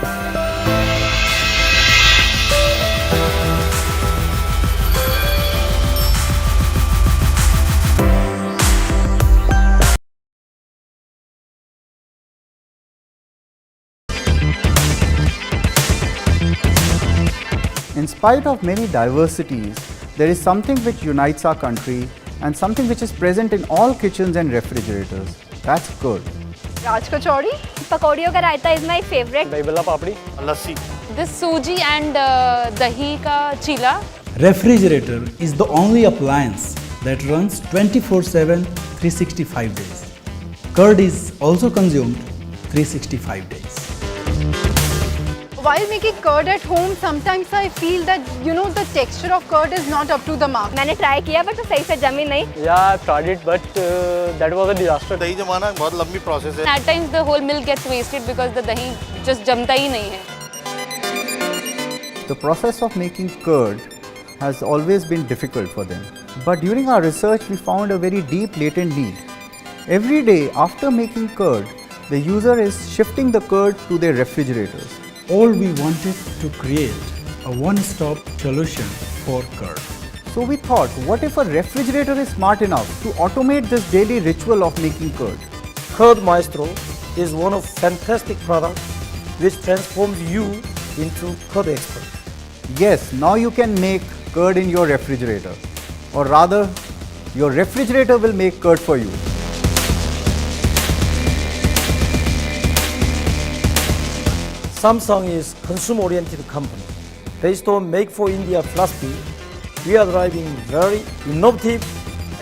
In spite of many diversities, there is something which unites our country and something which is present in all kitchens and refrigerators. That's curd. Raj kachori, पकौड़ियों का रायता is my favorite. दही बल्ला पापड़ी, लस्सी. This suji and dahi ka chila. Refrigerator is the only appliance that runs 24/7, 365 days. Curd is also consumed 365 days. while making curd at home, sometimes I feel that the texture of curd is not up to the mark. मैंने try किया but सही से जमी नहीं. Yeah, I've tried it, but that was a disaster. दही जमाना बहुत लंबी process है. At times the whole milk gets wasted because the dahi just जमता ही नहीं है. The process of making curd has always been difficult for them. But during our research, we found a very deep latent need. Every day after making curd, the user is shifting the curd to their refrigerators. All we wanted to create a one-stop solution for curd. So we thought, what if a refrigerator is smart enough to automate this daily ritual of making curd? Curd Maestro is one of fantastic products which transforms you into curd expert. Yes, now you can make curd in your refrigerator. Or rather, your refrigerator will make curd for you. Samsung is consumer-oriented company. Based on Make for India philosophy, we are driving very innovative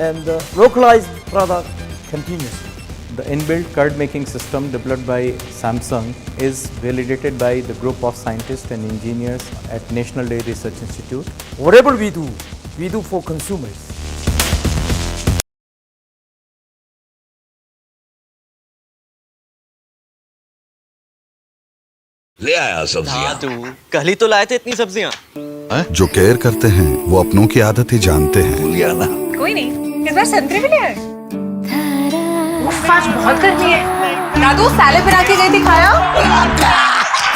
and localized product continuously. The inbuilt curd making system developed by Samsung is validated by the group of scientists and engineers at National Dairy Research Institute. Whatever we do for consumers. ले आया सब्जियां. तू कल ही तो लाए थे इतनी सब्जियां. जो केयर करते हैं वो अपनों की आदतें जानते हैं. लिया ना. कोई नहीं, इस बार संतरे भी ले आए. आज बहुत गर्मी है. दादू सैलेड बना के गई थी, खाया?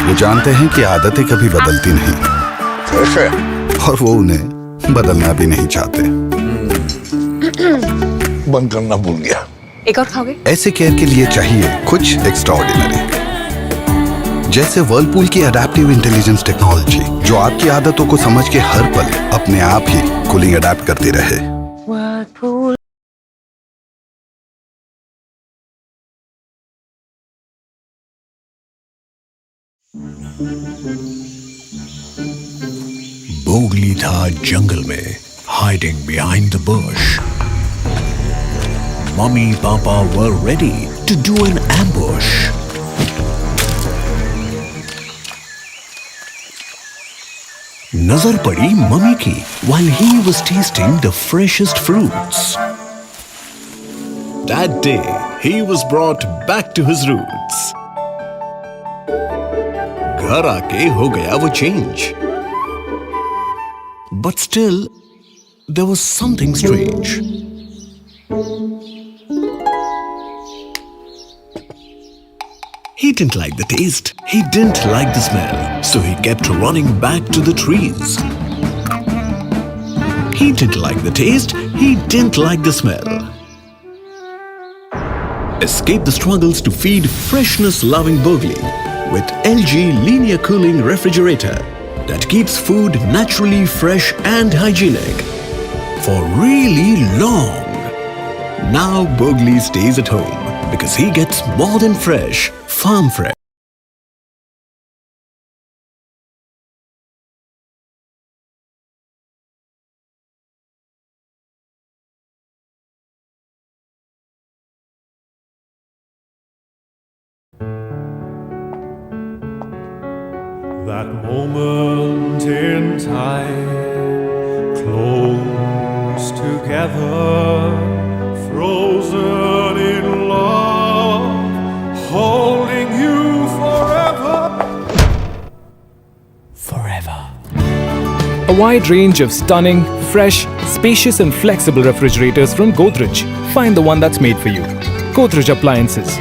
वो जानते हैं कि आदतें कभी बदलती नहीं और वो उन्हें बदलना भी नहीं चाहते. बंद करना भूल गया. एक और खाओगे? ऐसे केयर के लिए चाहिए कुछ एक्स्ट्राऑर्डिनरी, जैसे वर्लपूल की अडैप्टिव इंटेलिजेंस टेक्नोलॉजी, जो आपकी आदतों को समझ के हर पल अपने आप ही कूलिंग अडैप्ट करती रहे. Whirlpool. मोगली था जंगल में, hiding behind the bush. Mummy, Papa were ready to do an ambush. नजर पड़ी मम्मी की while he was tasting the freshest fruits. That day, he was brought back to his roots. घर आके हो गया वो change. But still, there was something strange. He didn't like the taste, he didn't like the smell, so he kept running back to the trees. He didn't like the taste, he didn't like the smell. Escape the struggles to feed freshness-loving Burgli with LG Linear Cooling Refrigerator that keeps food naturally fresh and hygienic for really long. Now Burgli stays at home because he gets more than fresh, farm fresh. That moment in time, close together, frozen in love, holding you forever. Forever. A wide range of stunning, fresh, spacious and flexible refrigerators from Godrej. Find the one that's made for you. Godrej Appliances.